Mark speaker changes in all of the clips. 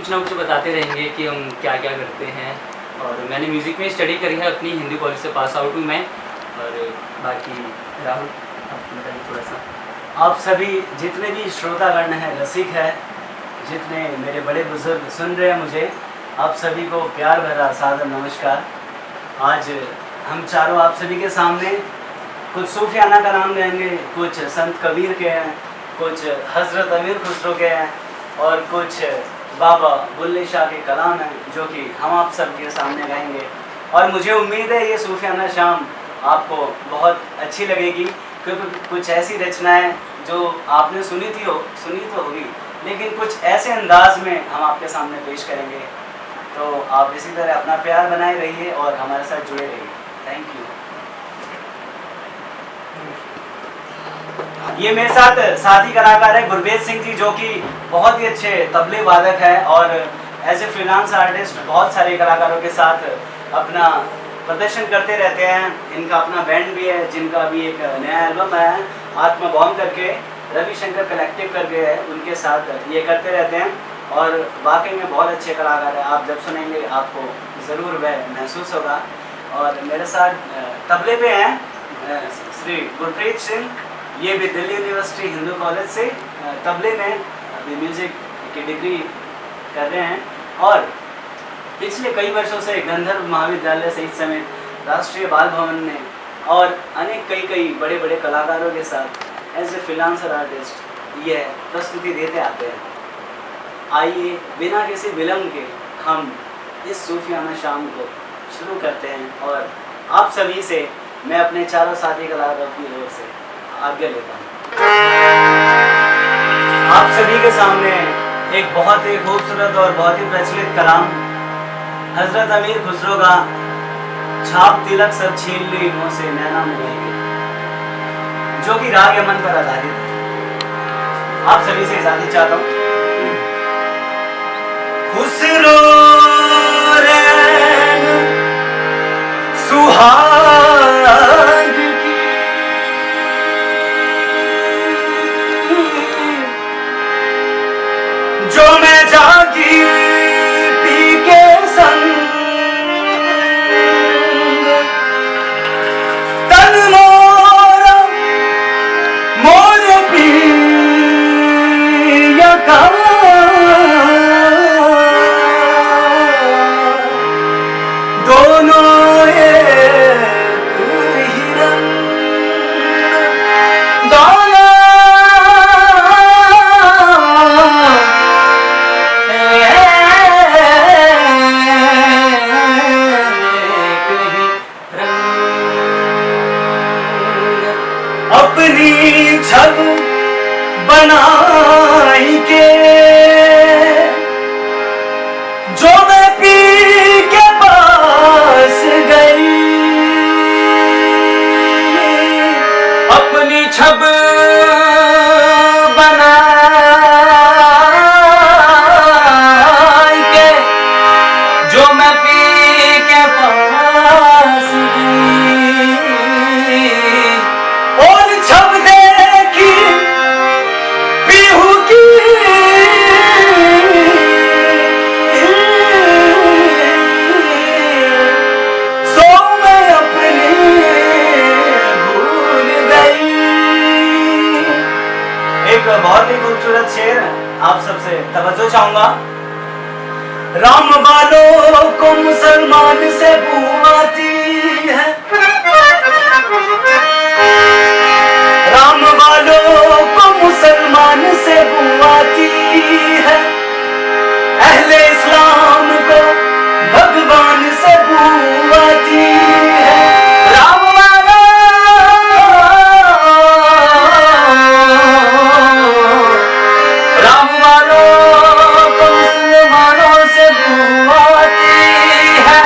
Speaker 1: कुछ ना कुछ बताते रहेंगे कि हम क्या क्या करते हैं। और मैंने म्यूज़िक में स्टडी करी है, अपनी हिंदू कॉलेज से पास आउट हूँ मैं। और बाकी राहुल आप बताइए थोड़ा सा।
Speaker 2: आप सभी जितने भी श्रोतागण हैं, रसिक है, जितने मेरे बड़े बुजुर्ग सुन रहे हैं मुझे, आप सभी को प्यार भरा सादर नमस्कार। आज हम चारों आप सभी के सामने कुछ सूफियाना का नाम लेंगे, कुछ संत कबीर के हैं, कुछ हज़रत अमीर खुसरो के हैं और कुछ बाबा बुल्ले शाह के कलाम हैं जो कि हम आप सब के सामने गाएंगे। और मुझे उम्मीद है ये सूफियाना शाम आपको बहुत अच्छी लगेगी, क्योंकि कुछ ऐसी रचनाएं जो आपने सुनी तो होगी, लेकिन कुछ ऐसे अंदाज में हम आपके सामने पेश करेंगे। तो आप इसी तरह अपना प्यार बनाए रहिए और हमारे साथ जुड़े रहिए। Thank you. ये मेरे साथ साथी कलाकार है गुरबेज सिंह जी, जो कि बहुत ही अच्छे तबले वादक है और एज ए फ्रीलांस आर्टिस्ट बहुत सारे कलाकारों के साथ अपना प्रदर्शन करते रहते हैं। इनका अपना बैंड भी है, जिनका भी एक नया एल्बम आया है आत्मा बॉम्ब करके, रविशंकर कलेक्टिव करके है, उनके साथ ये करते रहते हैं और वाकई में बहुत अच्छे कलाकार हैं। आप जब सुनेंगे आपको ज़रूर वह महसूस होगा। और मेरे साथ तबले पे हैं श्री गुरप्रीत सिंह, ये भी दिल्ली यूनिवर्सिटी हिंदू कॉलेज से तबले में अभी म्यूज़िक की डिग्री कर रहे हैं और पिछले कई वर्षों से गंधर्व महाविद्यालय से इस समय राष्ट्रीय बाल भवन में और अनेक कई बड़े बड़े कलाकारों के साथ एज ए फ्रीलांसर आर्टिस्ट यह प्रस्तुति देते आते हैं। आइए बिना किसी विलम्ब के हम इस सूफियाना शाम को शुरू करते हैं और आप सभी से मैं अपने चारों साथी कलाकारों की ओर से आज्ञा लेता हूँ। आप सभी के सामने एक बहुत ही खूबसूरत और बहुत ही प्रचलित कलाम हजरत अमीर खुसरो का छाप तिलक सब छीन ली मुँह से नैना मिलेंगे, जो कि राग यमन पर आधारित है। आप सभी से इजाजत चाहता हूँ। खुसरो रैन सुहाग की, जो मैं जागी पी के संग, तन मोरा मोर पिया का, दोनों एक ही रंग, दोनों अपनी छब बनाई के, जो मैं पी के पास गई, अपनी छब बनाई के, जो मैं पी के पास गई, और छब देखी पीहू की, सो मैं अपनी भूल गई। एक बहुत ही खूबसूरत शेर आप सबसे तवज्जो चाहूंगा। राम वालों को मुसलमान से बू आती है, राम वालों को मुसलमान से बू आती है, अहले इस्लाम को भगवान से बू आती है। राम वालों को मुसलमानों से बू आती है,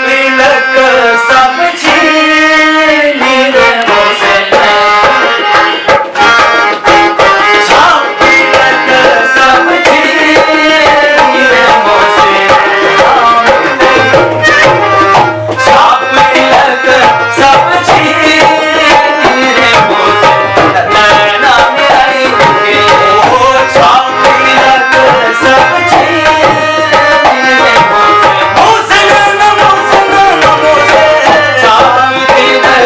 Speaker 2: तिलक सब छीन रे मोसे, छाप तिलक सब छीन रे मोसे, छाप तिलक सब छीन रे मोसे, नैना मेरे के ओ छाप तिलक सब छीन रे मोसे, मोसे नैना मोसे, छाप तिलक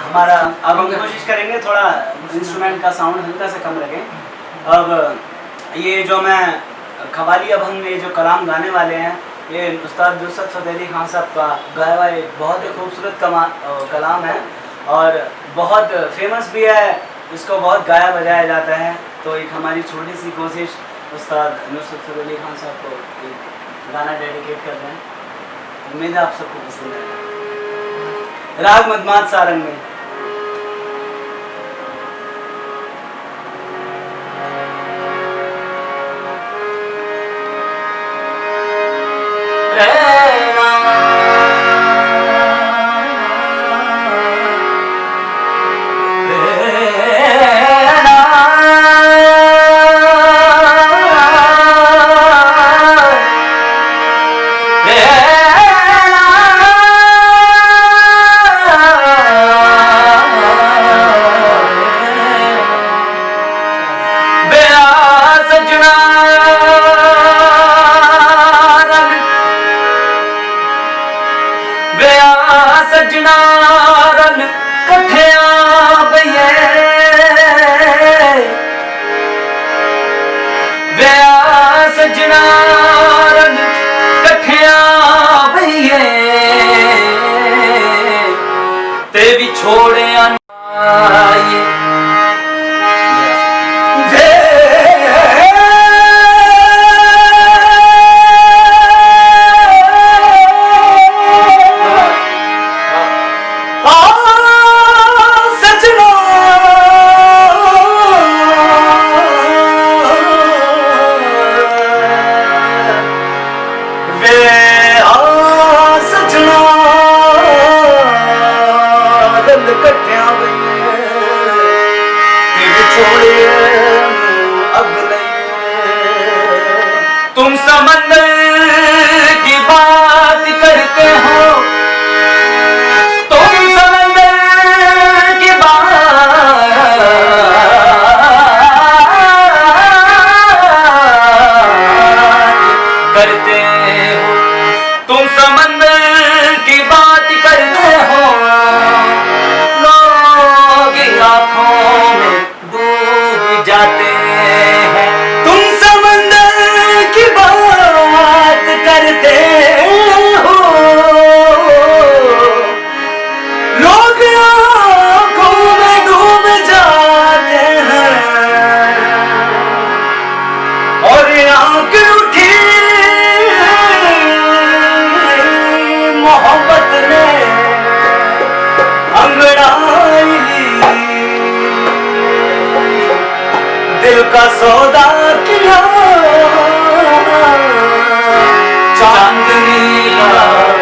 Speaker 2: हमारा अब हम कोशिश करेंगे थोड़ा इंस्ट्रूमेंट का साउंड हल्का सा कम रखें। अब ये जो मैं कव्वाली अब हम ये जो कलाम गाने वाले हैं, ये उस्ताद नुसरत फ़तेह अली खान साहब का गाया हुआ एक बहुत ही खूबसूरत कलाम है और बहुत फेमस भी है, इसको बहुत गाया बजाया जाता है। तो एक हमारी छोटी सी कोशिश उस्ताद नुसरत फ़तेह अली खान साहब को एक गाना डेडिकेट कर रहे हैं, उम्मीद है आप सबको पसंद आएगा। राग मदमात सारंग में।
Speaker 1: सजना रन कठिया बइए व्या सजना रन कठिया बइए ते विछोड़िया आए तुम समंदर की बात करते हो, तुम समंदर की बात करते हो, तुम समंदर की बात करते हो, लोग आंखों में डूब जाते हैं। तुम समंदर की बात करते हो, लोग आंखों में डूब जाते हैं और आंख उठी मोहब्बत ने अंगड़ाई, दिल का सौदा किया चांदनी रात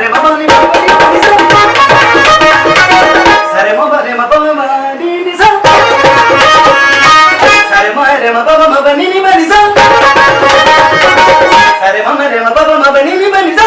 Speaker 2: रे म प नि प प नि प नि सा सा रे म प रे म प म नि नि सा सा रे म रे म प म प नि नि प नि सा सा रे म रे म प म प नि नि प नि सा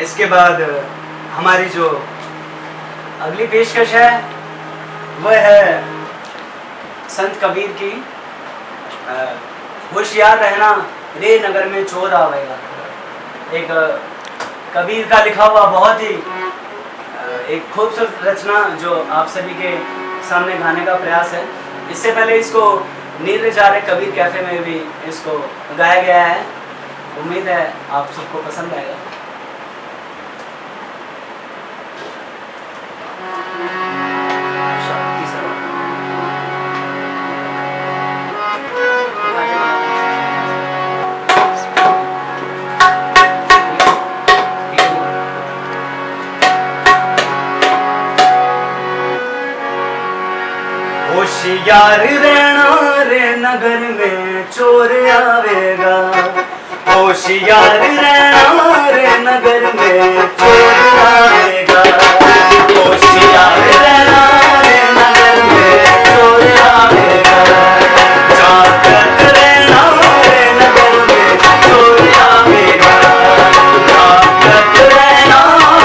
Speaker 2: इसके बाद हमारी जो अगली पेशकश है वह है संत कबीर की होशियार रहना रे नगर में चोर आवेगा। एक कबीर का लिखा हुआ बहुत ही एक खूबसूरत रचना जो आप सभी के सामने गाने का प्रयास है। इससे पहले इसको नीर जा रहे कबीर कैफे में भी इसको गाया गया है। उम्मीद है आप सबको पसंद आएगा। होशियार रहना रे नगर में चोर आवेगा। होशियार रहना रे नगर में चोर आवेगा। होशियार रहना रे नगर में चोर आवेगा। जागृत रहना रे नगर में चोर आवेगा। जागृत रहना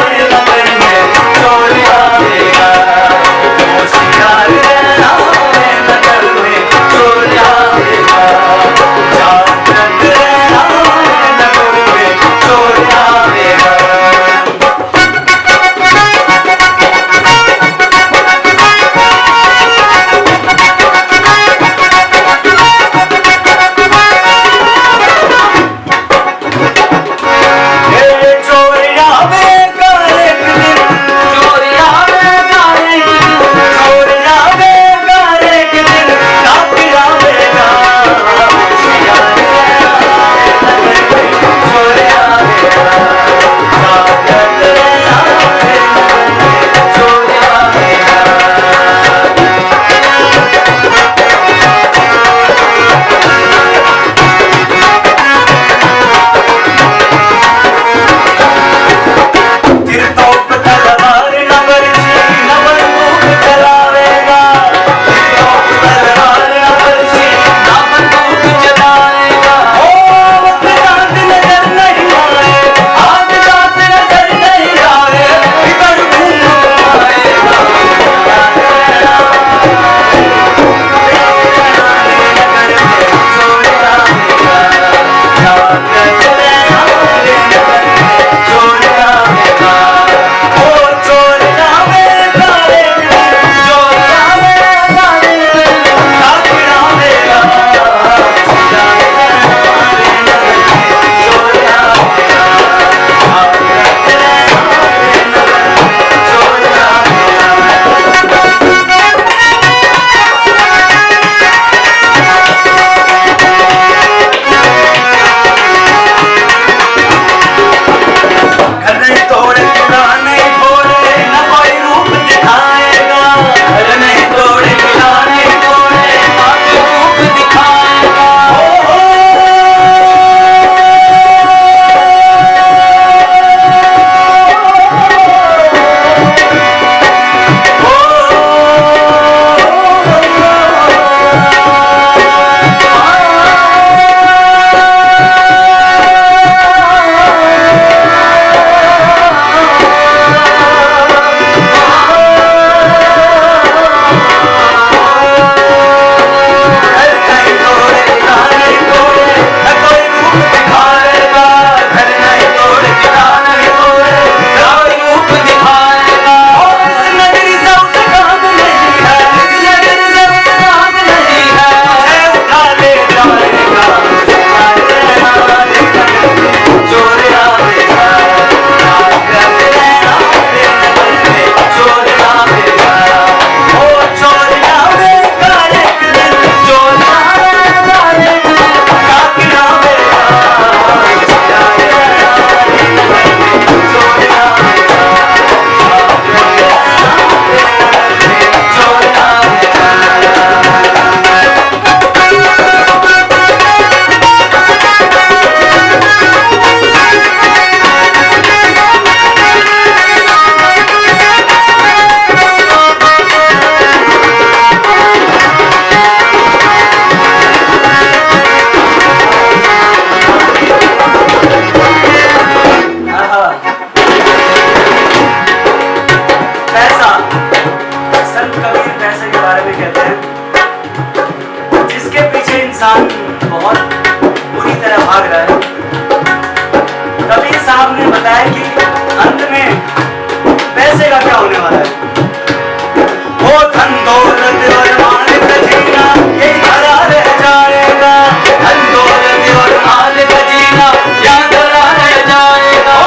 Speaker 2: रे नगर में चोर आवेगा। होशियार रहना रे नगर में चोर आवेगा। जागृत रहना रे नगर में चोर आवेगा। इंसान बहुत बुरी तरह भाग रहा है। कबीर साहब ने बताया कि अंत में पैसे का क्या होने वाला है। वो धन दौलत और माल खजीना यही भरा रह जाएगा। धन दौलत और माल खजीना यहाँ भरा रह जाएगा।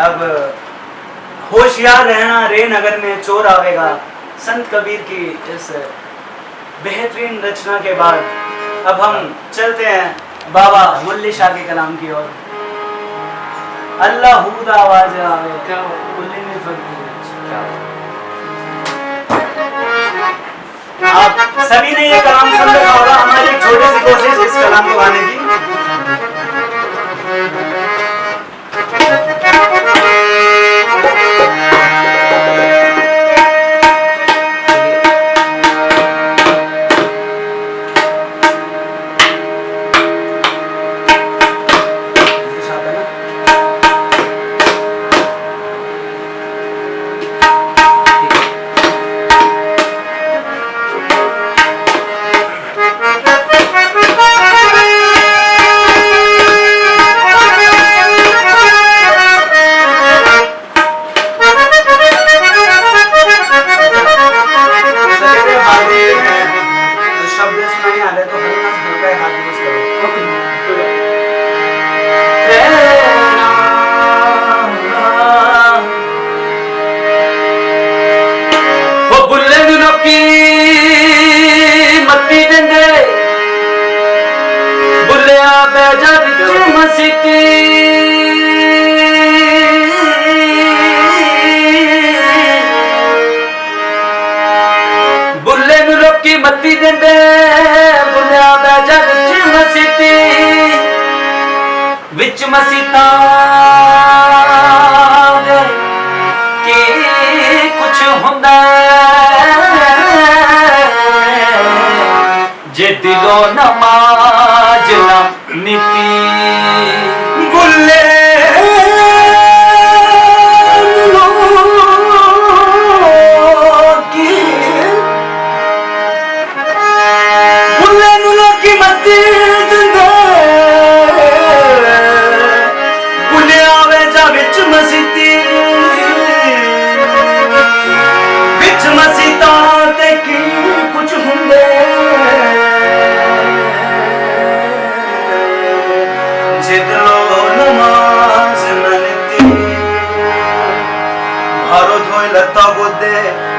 Speaker 2: अब होशियार रहना रे नगर में चोर आवेगा। संत कबीर की इस बेहतरीन रचना के बाद अब हम चलते हैं बाबा मुल्ले शाह के कलाम की ओर। अल्लाह हुद आवाज आवे मुल्ले में आप सभी ने ये कलाम सुन रखा होगा। हमारी एक छोटी सी कोशिश इस कलाम को गाने की। मत्ती देंदे बुनिया बैजा विच मसीता के कुछ हुंदा जे दिलो नमाज ना नीति गुल्ले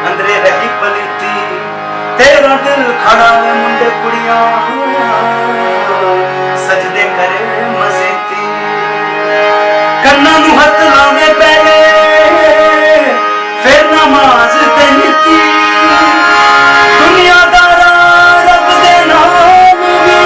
Speaker 2: अंदरे रही पलीती तेरा दिल खड़ा है मुंडे कुड़िया सजदे करे मसीती कन्ना नू हथ लावे पहले फिर नमाज ते नीती दुनियादारा रब दे नाम भी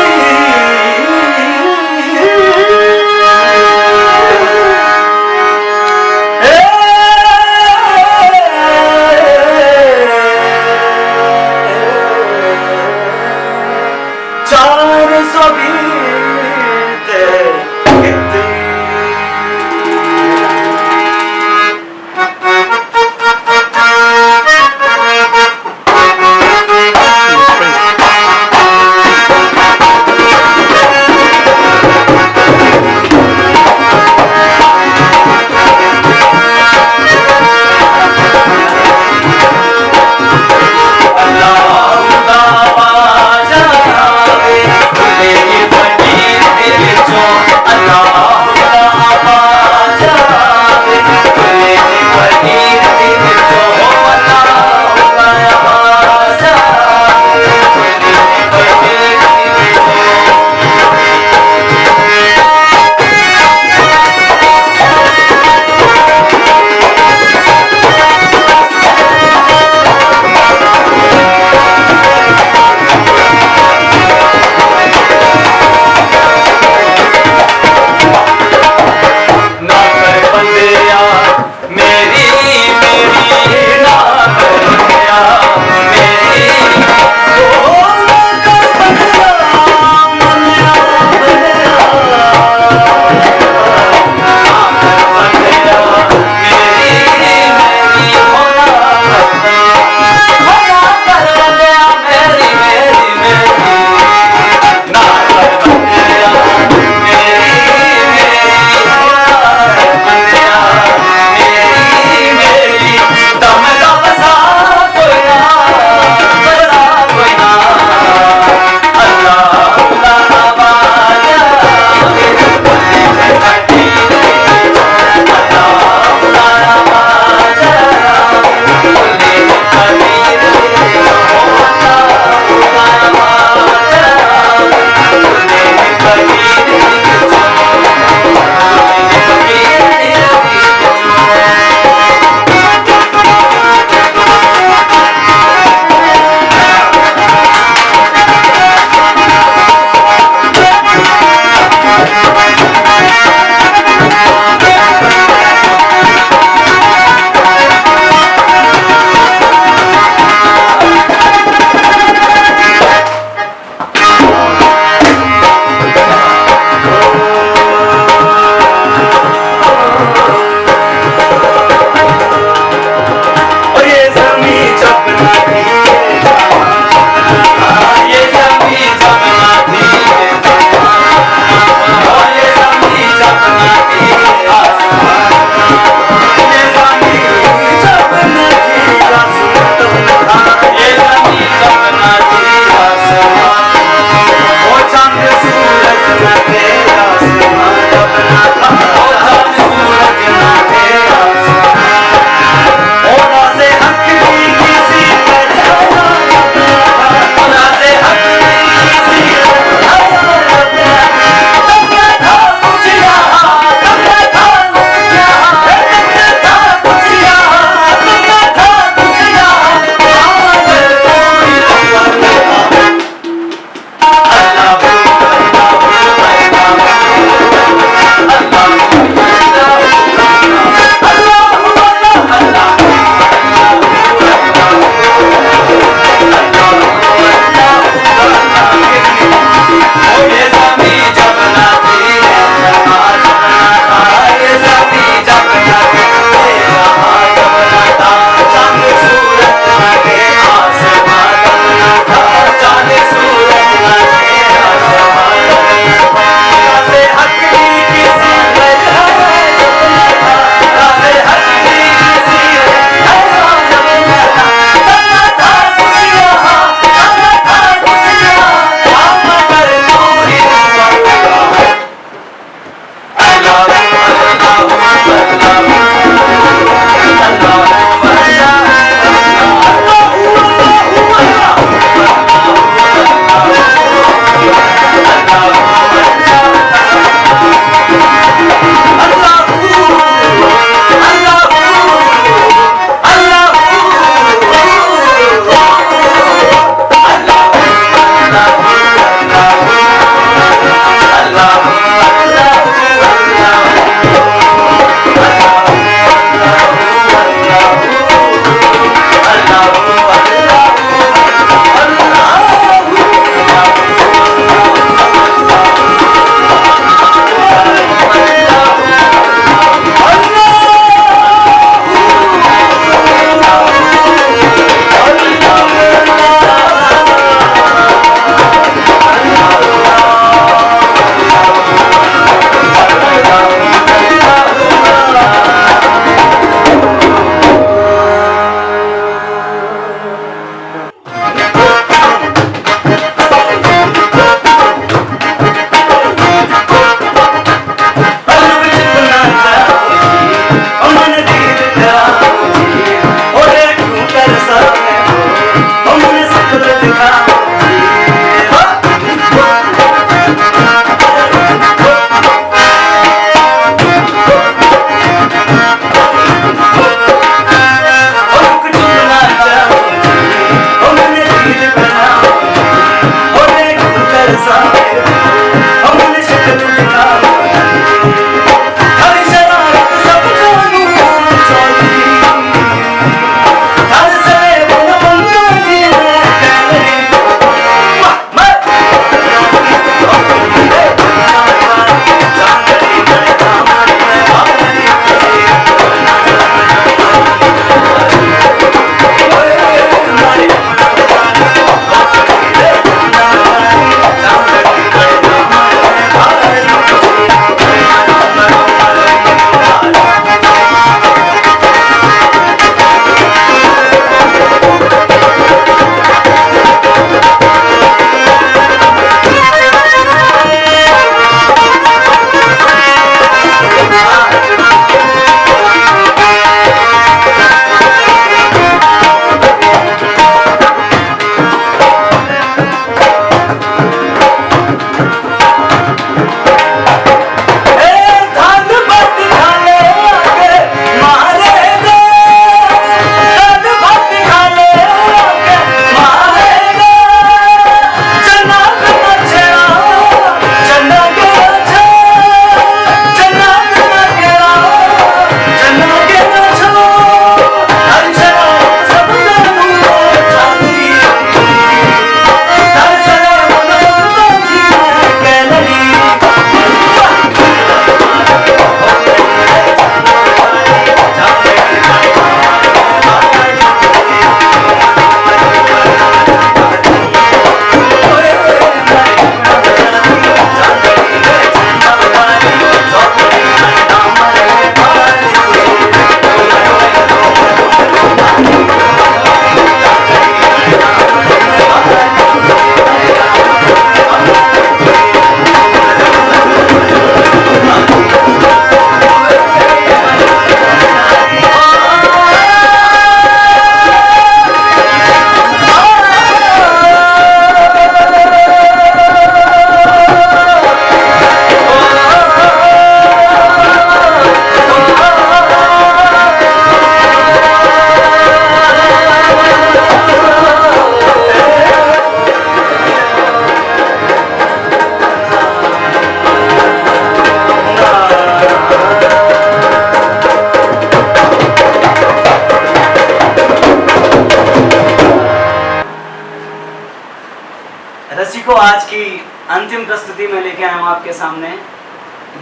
Speaker 2: को आज की अंतिम प्रस्तुति में लेके आया हूँ आपके सामने,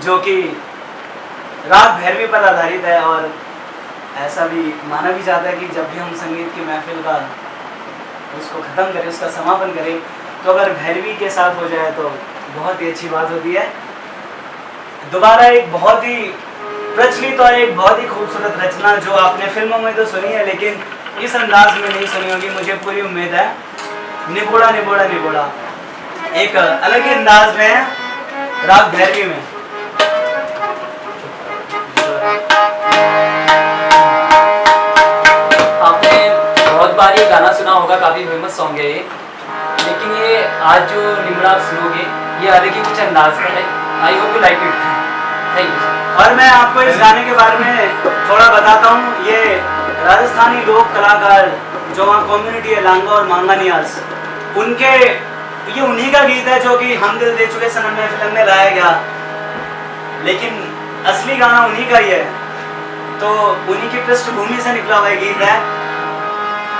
Speaker 2: जो कि राग भैरवी पर आधारित है। और ऐसा भी माना भी जाता है कि जब भी हम संगीत की महफिल का उसको ख़त्म करें, उसका समापन करें, तो अगर भैरवी के साथ हो जाए तो बहुत ही अच्छी बात होती है। दोबारा एक बहुत ही प्रचलित और एक बहुत ही खूबसूरत रचना जो आपने फिल्मों में तो सुनी है, लेकिन इस अंदाज में नहीं सुनी होगी, मुझे पूरी उम्मीद है। निबोड़ा निबोड़ा निबोड़ा एक अलग ही अंदाज में है, राग भैरवी में।
Speaker 1: आपने बहुत बार ये गाना सुना होगा, काफ़ी फेमस सॉन्ग है ये, लेकिन ये आज जो निबड़ा आप सुनोगे ये अलग ही कुछ अंदाज का है। I hope you like it. Thank you.
Speaker 2: और मैं आपको इस गाने के बारे में थोड़ा बताता हूँ। ये राजस्थानी लोक कलाकार जो वहाँ कम्युनिटी है लांगा और मांगानियास, उनके ये उन्हीं का गीत है जो कि हम दिल दे चुके सनम में फिल्म में लाया गया, लेकिन असली गाना उन्हीं का ही है, तो उन्हीं की पृष्ठभूमि से निकला हुआ गीत है।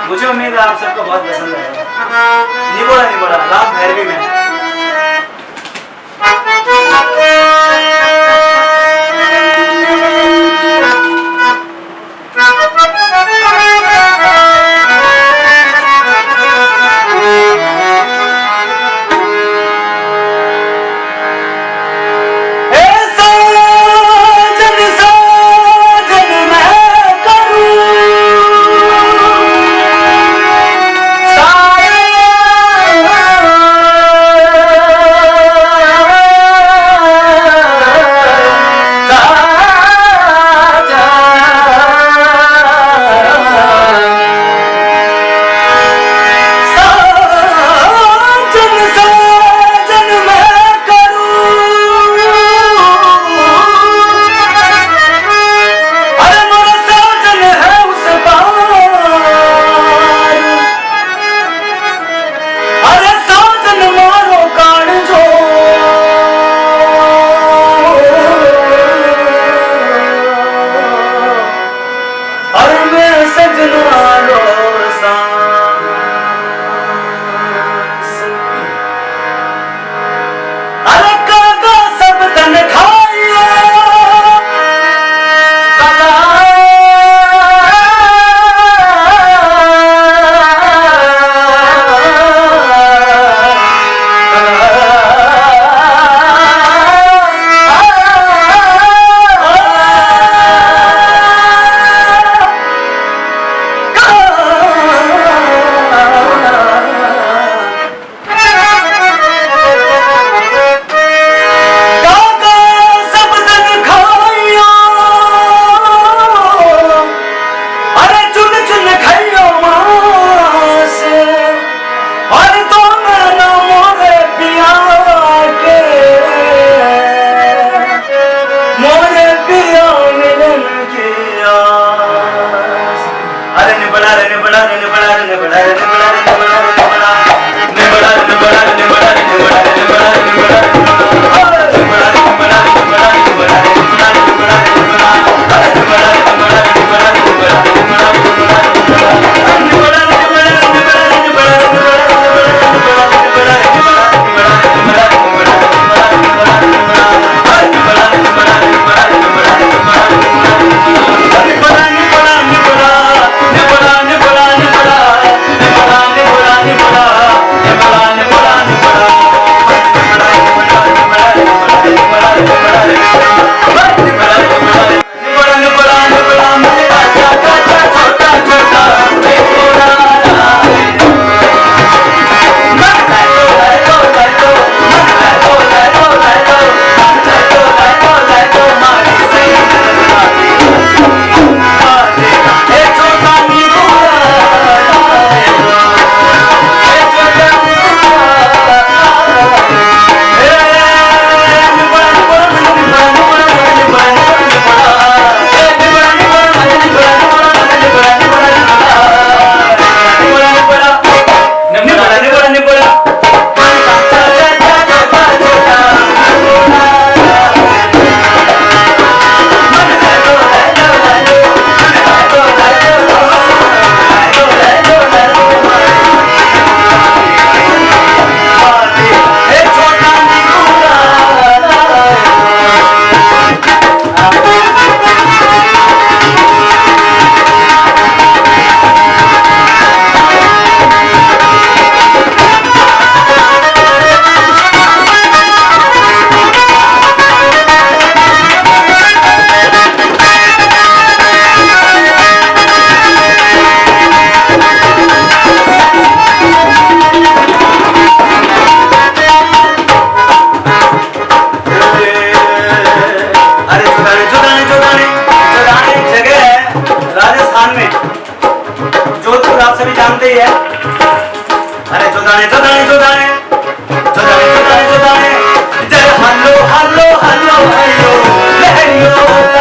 Speaker 2: मुझे उम्मीद है आप सबको बहुत पसंद आएगा। निबोड़ा निबोड़ा राग भैरवी में।
Speaker 3: रे